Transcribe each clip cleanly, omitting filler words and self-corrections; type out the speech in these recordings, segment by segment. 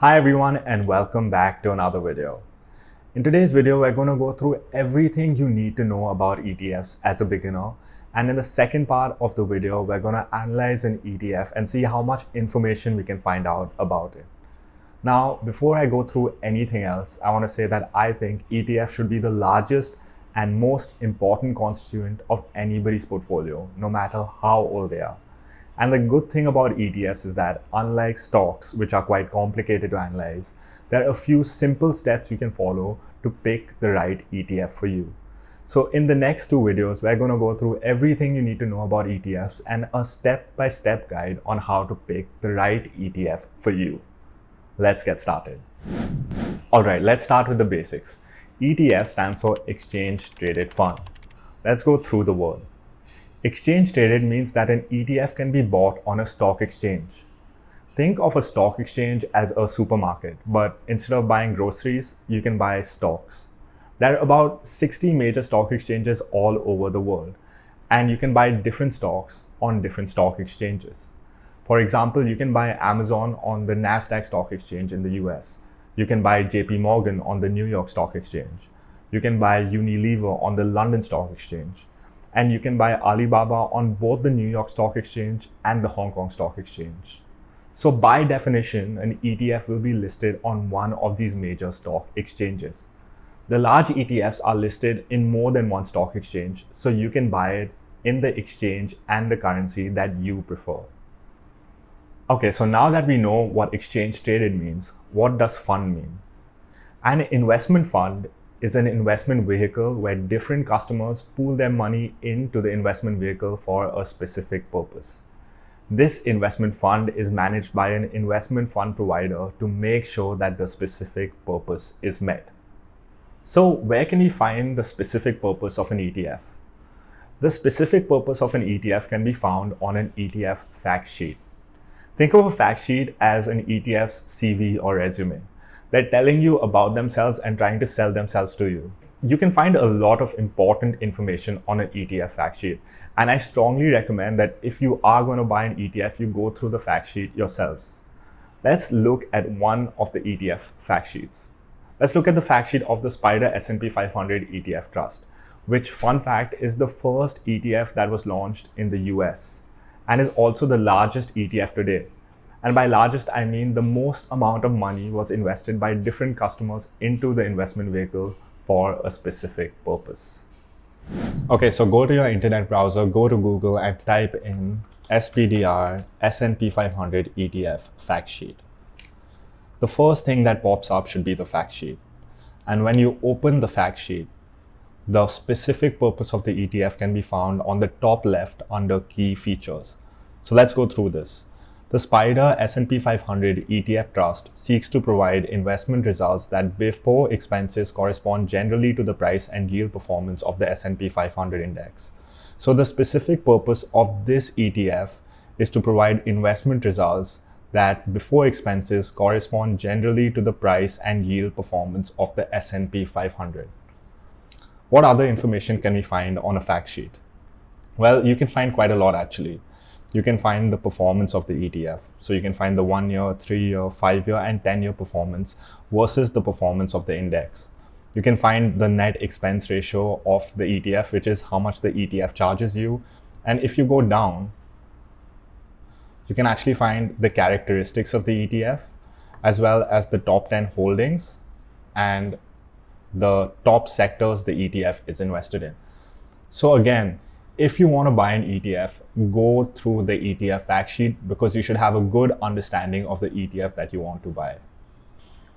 Hi everyone and welcome back to another video. In today's video, we're going to go through everything you need to know about ETFs as a beginner. And in the second part of the video, we're going to analyze an ETF and see how much information we can find out about it. Now, before I go through anything else, I want to say that I think ETFs should be the largest and most important constituent of anybody's portfolio, no matter how old they are. And the good thing about ETFs is that unlike stocks, which are quite complicated to analyze, there are a few simple steps you can follow to pick the right ETF for you. So in the next two videos, we're going to go through everything you need to know about ETFs and a step-by-step guide on how to pick the right ETF for you. Let's get started. All right, let's start with the basics. ETF stands for Exchange Traded Fund. Let's go through the word. Exchange traded means that an ETF can be bought on a stock exchange. Think of a stock exchange as a supermarket, but instead of buying groceries, you can buy stocks. There are about 60 major stock exchanges all over the world, and you can buy different stocks on different stock exchanges. For example, you can buy Amazon on the NASDAQ stock exchange in the US. You can buy JP Morgan on the New York Stock Exchange. You can buy Unilever on the London Stock Exchange. And you can buy Alibaba on both the New York Stock Exchange and the Hong Kong Stock Exchange. So by definition, an ETF will be listed on one of these major stock exchanges. The large ETFs are listed in more than one stock exchange, so you can buy it in the exchange and the currency that you prefer. Okay, so now that we know what exchange traded means, what does fund mean? An investment fund is an investment vehicle where different customers pool their money into the investment vehicle for a specific purpose. This investment fund is managed by an investment fund provider to make sure that the specific purpose is met. So where can we find the specific purpose of an ETF? The specific purpose of an ETF can be found on an ETF fact sheet. Think of a fact sheet as an ETF's CV or resume. They're telling you about themselves and trying to sell themselves to you. You can find a lot of important information on an ETF fact sheet. And I strongly recommend that if you are going to buy an ETF, you go through the fact sheet yourselves. Let's look at one of the ETF fact sheets. Let's look at the fact sheet of the SPDR S&P 500 ETF Trust, which, fun fact, is the first ETF that was launched in the US and is also the largest ETF today. And by largest, I mean the most amount of money was invested by different customers into the investment vehicle for a specific purpose. Okay, so go to your internet browser, go to Google and type in SPDR S&P 500 ETF fact sheet. The first thing that pops up should be the fact sheet. And when you open the fact sheet, the specific purpose of the ETF can be found on the top left under key features. So let's go through this. The SPDR S&P 500 ETF Trust seeks to provide investment results that before expenses correspond generally to the price and yield performance of the S&P 500 index. So the specific purpose of this ETF is to provide investment results that before expenses correspond generally to the price and yield performance of the S&P 500. What other information can we find on a fact sheet? Well, you can find quite a lot actually. You can find the performance of the ETF. So you can find the 1 year, 3 year, 5 year, and 10 year performance versus the performance of the index. You can find the net expense ratio of the ETF, which is how much the ETF charges you. And if you go down, you can actually find the characteristics of the ETF, as well as the top 10 holdings and the top sectors the ETF is invested in. So again, if you want to buy an ETF, go through the ETF fact sheet because you should have a good understanding of the ETF that you want to buy.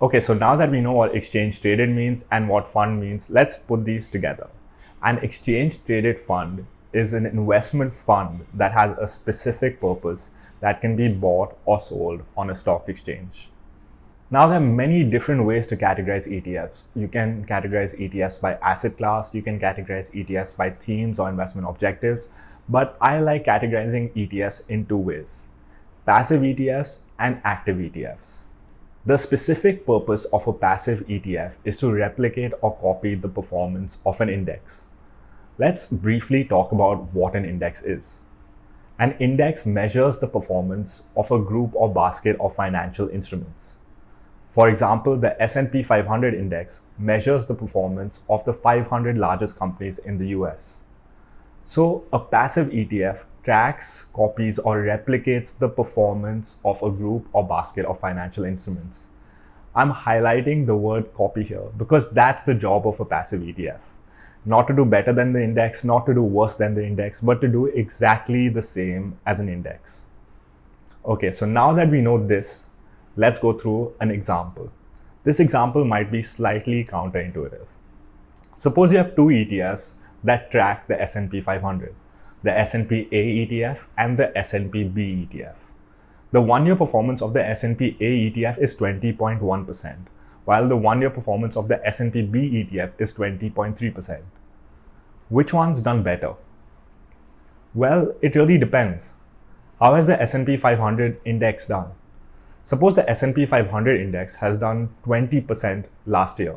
Okay, so now that we know what exchange traded means and what fund means, let's put these together. An exchange traded fund is an investment fund that has a specific purpose that can be bought or sold on a stock exchange. Now, there are many different ways to categorize ETFs. You can categorize ETFs by asset class, you can categorize ETFs by themes or investment objectives, but I like categorizing ETFs in two ways: passive ETFs and active ETFs. The specific purpose of a passive ETF is to replicate or copy the performance of an index. Let's briefly talk about what an index is. An index measures the performance of a group or basket of financial instruments. For example, the S&P 500 index measures the performance of the 500 largest companies in the US. So a passive ETF tracks, copies, or replicates the performance of a group or basket of financial instruments. I'm highlighting the word copy here because that's the job of a passive ETF. Not to do better than the index, not to do worse than the index, but to do exactly the same as an index. Okay, so now that we know this, let's go through an example. This example might be slightly counterintuitive. Suppose you have two ETFs that track the S&P 500, the S&P A ETF and the S&P B ETF. The one-year performance of the S&P A ETF is 20.1%, while the one-year performance of the S&P B ETF is 20.3%. Which one's done better? Well, it really depends. How has the S&P 500 index done? Suppose the S&P 500 index has done 20% last year.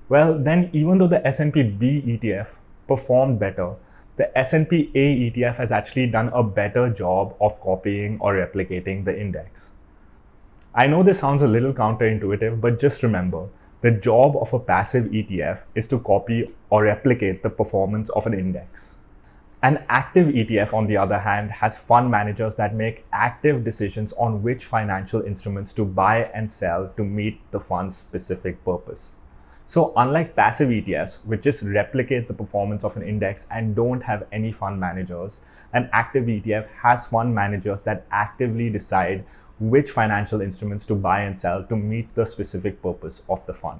Well, then even though the S&P B ETF performed better, the S&P A ETF has actually done a better job of copying or replicating the index. I know this sounds a little counterintuitive, but just remember, the job of a passive ETF is to copy or replicate the performance of an index. An active ETF, on the other hand, has fund managers that make active decisions on which financial instruments to buy and sell to meet the fund's specific purpose. So unlike passive ETFs, which just replicate the performance of an index and don't have any fund managers, an active ETF has fund managers that actively decide which financial instruments to buy and sell to meet the specific purpose of the fund.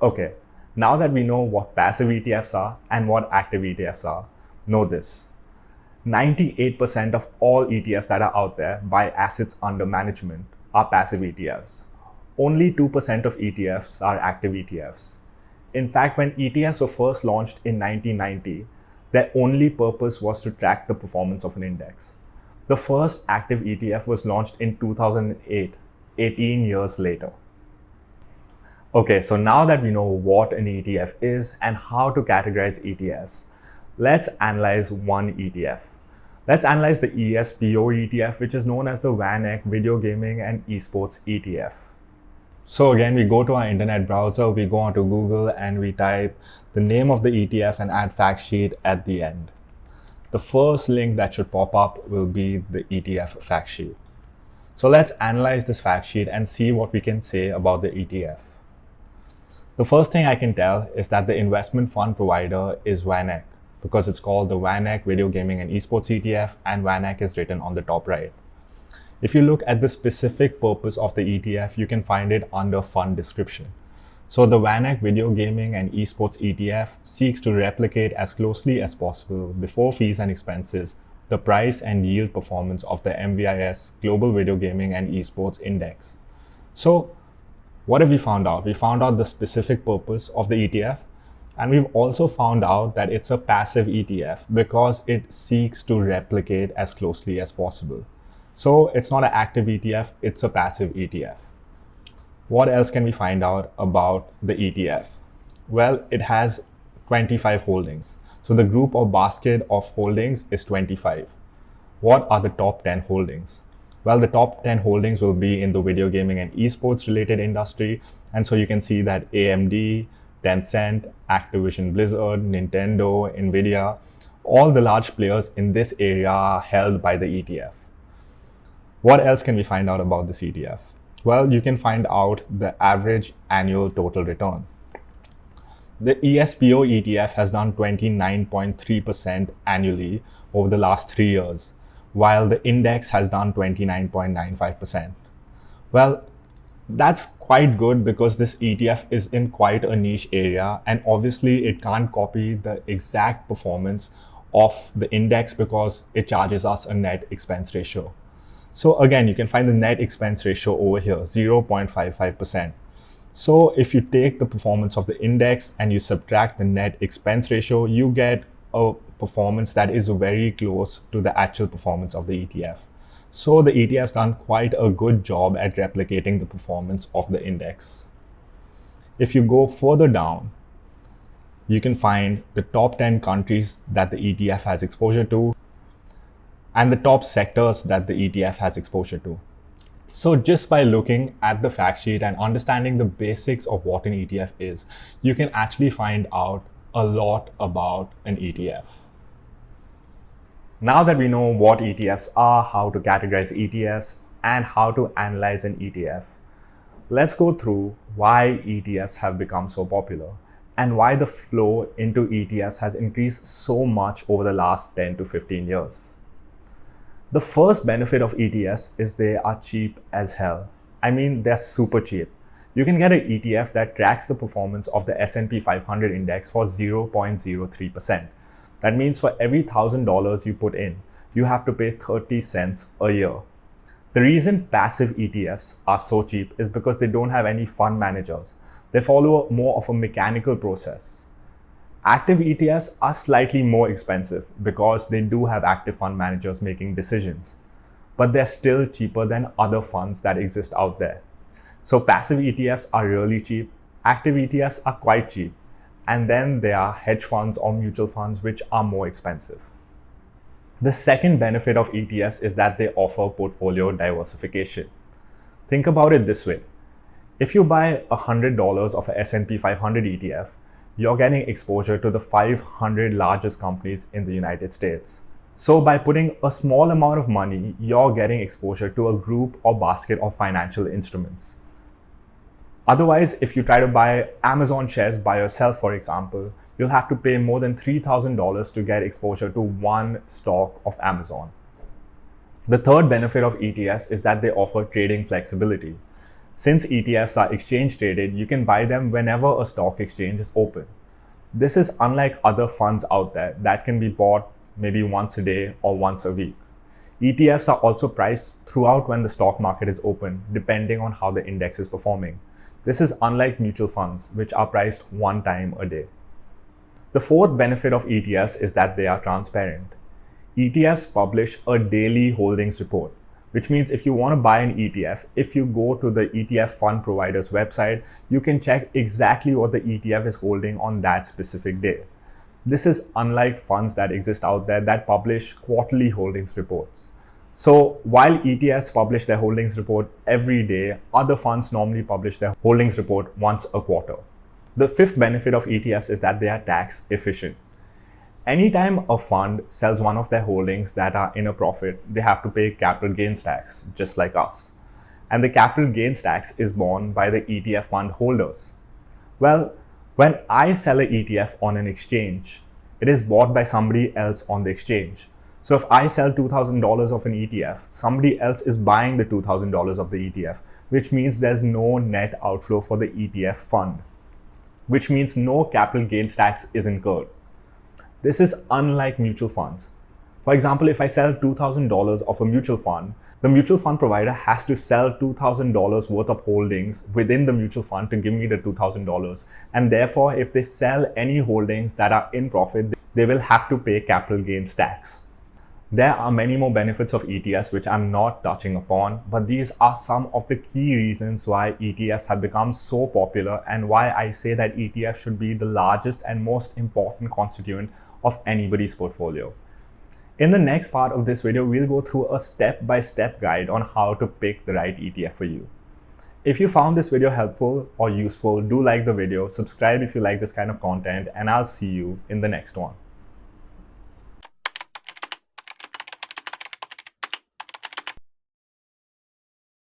Okay, now that we know what passive ETFs are and what active ETFs are, know this. 98% of all ETFs that are out there by assets under management are passive ETFs. Only 2% of ETFs are active ETFs. In fact, when ETFs were first launched in 1990, their only purpose was to track the performance of an index. The first active ETF was launched in 2008, 18 years later. Okay, so now that we know what an ETF is and how to categorize ETFs, let's analyze one ETF. Let's analyze the ESPO ETF, which is known as the VanEck Video Gaming and Esports ETF. So again, we go to our internet browser, we go onto Google and we type the name of the ETF and add fact sheet at the end. The first link that should pop up will be the ETF fact sheet. So let's analyze this fact sheet and see what we can say about the ETF. The first thing I can tell is that the investment fund provider is VanEck because it's called the VanEck Video Gaming and Esports ETF and VanEck is written on the top right. If you look at the specific purpose of the ETF, you can find it under fund description. So the VanEck Video Gaming and Esports ETF seeks to replicate as closely as possible before fees and expenses the price and yield performance of the MVIS Global Video Gaming and Esports Index. So what have we found out? We found out the specific purpose of the ETF, and we've also found out that it's a passive ETF because it seeks to replicate as closely as possible. So it's not an active ETF, it's a passive ETF. What else can we find out about the ETF? Well, it has 25 holdings. So the group or basket of holdings is 25. What are the top 10 holdings? Well, the top 10 holdings will be in the video gaming and esports related industry. And so you can see that AMD, Tencent, Activision Blizzard, Nintendo, Nvidia, all the large players in this area are held by the ETF. What else can we find out about this ETF? Well, you can find out the average annual total return. The ESPO ETF has done 29.3% annually over the last 3 years, while the index has done 29.95%. Well, that's quite good because this ETF is in quite a niche area and obviously it can't copy the exact performance of the index because it charges us a net expense ratio. So again, you can find the net expense ratio over here, 0.55%. So if you take the performance of the index and you subtract the net expense ratio, you get a performance that is very close to the actual performance of the ETF. So the ETF has done quite a good job at replicating the performance of the index. If you go further down, you can find the top 10 countries that the ETF has exposure to and the top sectors that the ETF has exposure to. So just by looking at the fact sheet and understanding the basics of what an ETF is, you can actually find out a lot about an ETF. Now that we know what ETFs are, how to categorize ETFs, and how to analyze an ETF, let's go through why ETFs have become so popular and why the flow into ETFs has increased so much over the last 10 to 15 years. The first benefit of ETFs is they are cheap as hell. I mean, they're super cheap. You can get an ETF that tracks the performance of the S&P 500 index for 0.03%. That means for every $1,000 you put in, you have to pay 30 cents a year. The reason passive ETFs are so cheap is because they don't have any fund managers. They follow more of a mechanical process. Active ETFs are slightly more expensive because they do have active fund managers making decisions, but they're still cheaper than other funds that exist out there. So passive ETFs are really cheap, active ETFs are quite cheap, and then there are hedge funds or mutual funds which are more expensive. The second benefit of ETFs is that they offer portfolio diversification. Think about it this way. If you buy $100 of a S&P 500 ETF, you're getting exposure to the 500 largest companies in the United States. So by putting a small amount of money, you're getting exposure to a group or basket of financial instruments. Otherwise, if you try to buy Amazon shares by yourself, for example, you'll have to pay more than $3,000 to get exposure to one stock of Amazon. The third benefit of ETFs is that they offer trading flexibility. Since ETFs are exchange traded, you can buy them whenever a stock exchange is open. This is unlike other funds out there that can be bought maybe once a day or once a week. ETFs are also priced throughout when the stock market is open, depending on how the index is performing. This is unlike mutual funds, which are priced one time a day. The fourth benefit of ETFs is that they are transparent. ETFs publish a daily holdings report, which means if you want to buy an ETF, if you go to the ETF fund provider's website, you can check exactly what the ETF is holding on that specific day. This is unlike funds that exist out there that publish quarterly holdings reports. So while ETFs publish their holdings report every day, other funds normally publish their holdings report once a quarter. The fifth benefit of ETFs is that they are tax efficient. Anytime a fund sells one of their holdings that are in a profit, they have to pay capital gains tax, just like us. And the capital gains tax is borne by the ETF fund holders. Well, when I sell an ETF on an exchange, it is bought by somebody else on the exchange. So if I sell $2,000 of an ETF, somebody else is buying the $2,000 of the ETF, which means there's no net outflow for the ETF fund, which means no capital gains tax is incurred. This is unlike mutual funds. For example, if I sell $2,000 of a mutual fund, the mutual fund provider has to sell $2,000 worth of holdings within the mutual fund to give me the $2,000. And therefore, if they sell any holdings that are in profit, they will have to pay capital gains tax. There are many more benefits of ETFs which I'm not touching upon, but these are some of the key reasons why ETFs have become so popular and why I say that ETFs should be the largest and most important constituent of anybody's portfolio. In the next part of this video, we'll go through a step-by-step guide on how to pick the right ETF for you. If you found this video helpful or useful, do like the video, subscribe if you like this kind of content, and I'll see you in the next one.